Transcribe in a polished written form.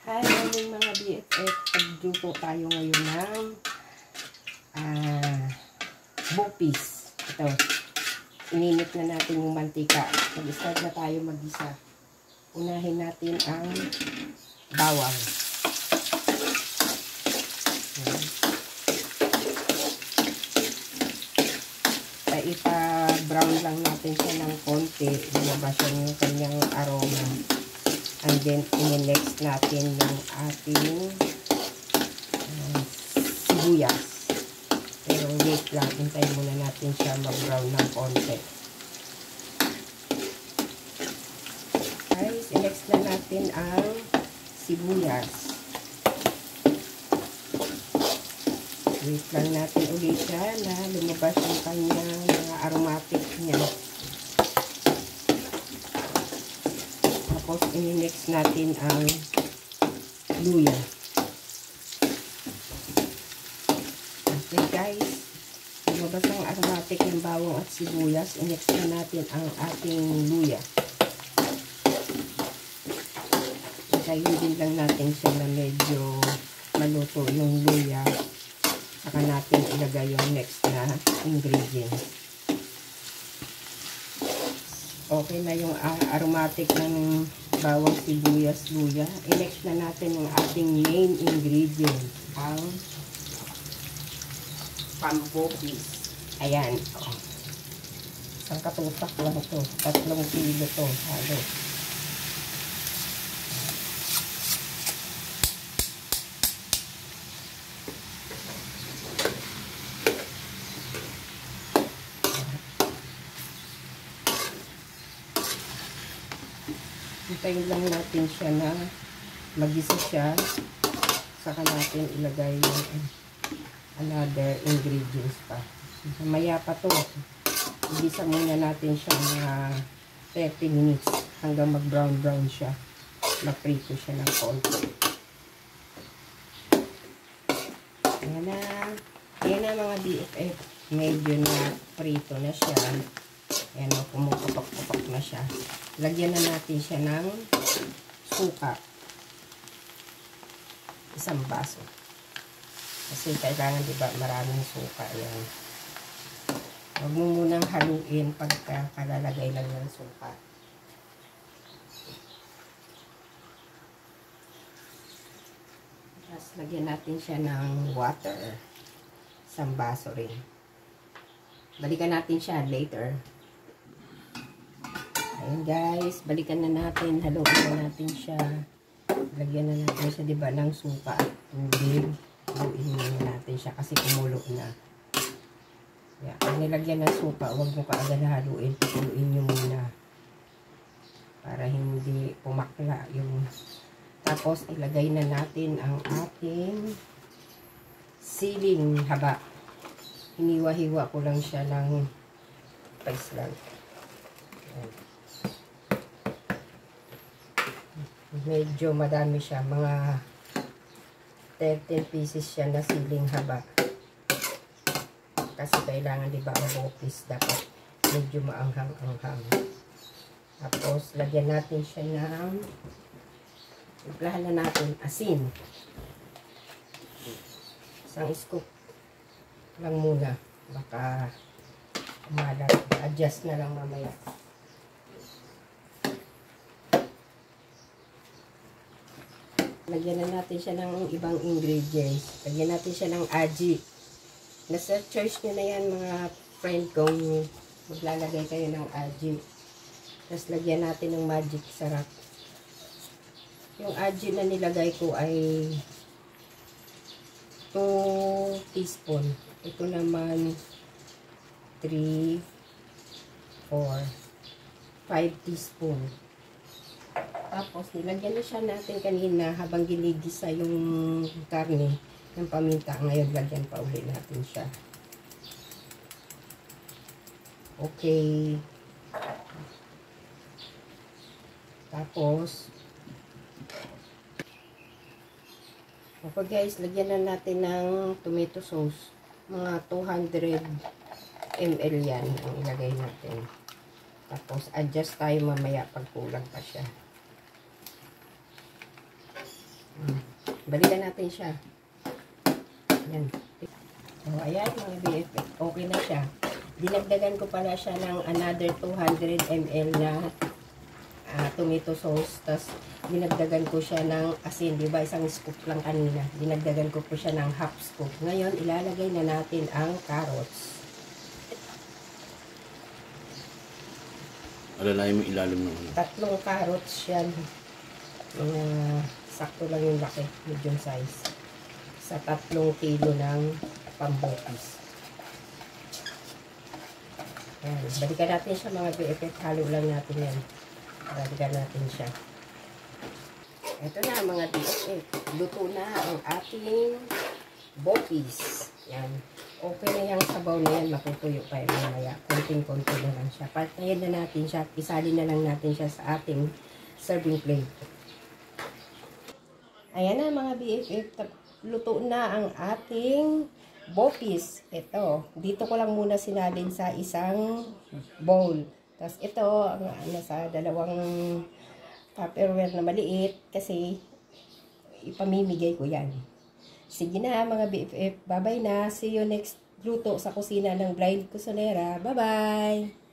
Hi, morning mga BFF. Pagluto tayo ngayon ng bupis. Ito, ininit na natin yung mantika. Mag-start na tayo mag-isa. Unahin natin ang bawang. Ipa-brown lang natin siya ng konti. Lumabas yung kanyang aroma. And then, in-next natin yung ating sibuyas. Pero wait lang, hintayin muna natin siya mag-brown ng konti. Guys, in-next na natin ang sibuyas. Wait lang natin ulit siya na lumabas yung kanyang mga aromatic niya. Tapos, in-next natin ang luya. Okay guys, lumabas ang aromatic ng bawang at sibuyas. In-next na natin ang ating luya. Ikayudin lang natin siya na medyo maluto yung luya. Saka natin ilagay yung next na ingredients. Okay na yung aromatic ng bawang, sibuyas, luya. I-next na natin yung ating main ingredient, ang pambopis. Ayan. Isang katutak lang ito. 3 kilo ito. Halo. Hintayin lang natin siya na magisa siya. Saka natin ilagay yung another ingredients pa. Mamaya pa to. Igisa muna natin siya mga 30 minutes hanggang mag-brown siya. Maprito siya ng konti. Ayan na. Ayan na mga BFF. Medyo na prito na siya. Ayan o, pumuputok-putok na siya. Lagyan na natin siya ng suka. 1 baso. Kasi kailangan, diba, maraming suka. Ayan. Huwag mo munang haluin pagka kalalagay lang ng suka. Tapos, lagyan natin siya ng water. 1 baso rin. Balikan natin siya later. Ayan guys, balikan na natin. Haluin na natin siya. Lagyan na natin siya, diba, ng suka at tubig. Haluin na natin siya kasi kumulo na. Yan. Pag nilagyan ng suka, huwag mo kaagad haluin. Haluin nyo muna. Para hindi pumakla yung... Tapos, ilagay na natin ang ating siling haba. Hiniwa-hiwa ko lang siya ng spice lang. Yan. Medyo madami siya, mga 13 pieces siya na siling haba. Kasi kailangan, diba, ang bopis dapat medyo maanghang-anghang. Tapos, lagyan natin siya ng implahan na natin asin. 1 scoop lang muna. Baka umalat. Adjust na lang mamaya. Lagyan na natin siya ng ibang ingredients. Lagyan natin siya ng aji. Nasa choice nyo na yan, mga friend, kung maglalagay kayo ng aji. Tapos lagyan natin ng magic sarap. Yung aji na nilagay ko ay 2 teaspoon. Ito naman 3, 4, 5 teaspoon. Tapos, nilagyan na siya natin kanina habang ginigisa yung karne ng paminta. Ngayon, lagyan pa ulit natin siya. Okay. Tapos, okay guys, lagyan na natin ng tomato sauce. Mga 200 ml yan ang ilagay natin. Tapos, adjust tayo mamaya pag kulang pa siya. Balikan natin siya. Ayan. So, ayan mga BFF. Okay na siya. Dinagdagan ko pala siya ng another 200 ml na tomato sauce. Tapos, dinagdagan ko siya ng asin. Diba? Isang scoop lang kanina. Dinagdagan ko po siya ng half scoop. Ngayon, ilalagay na natin ang carrots. Alalayan mo ilalim ng ano. 3 carrots yan. Sakto lang yung laki. Medium size. Sa 3 kilo ng pambokis. Ayan. Balikan natin siya mga BFF. Halo lang natin yan. Balikan natin siya. Ito na mga BFF. Luto na ang ating bokis. Yan. Okay na yung sabaw na yan. Matutuyo pa yung mamaya. Konting-konti na lang siya. Patayin na natin siya. Isalin na lang natin siya sa ating serving plate. Ayan na mga BFF. Luto na ang ating bokis. Ito. Dito ko lang muna sinalin sa isang bowl. Tapos ito, nasa 2 Tupperware na maliit. Kasi ipamimigay ko yan. Sige na mga BFF. Bye-bye na. See you next luto sa kusina ng Blind Kusinera. Bye-bye!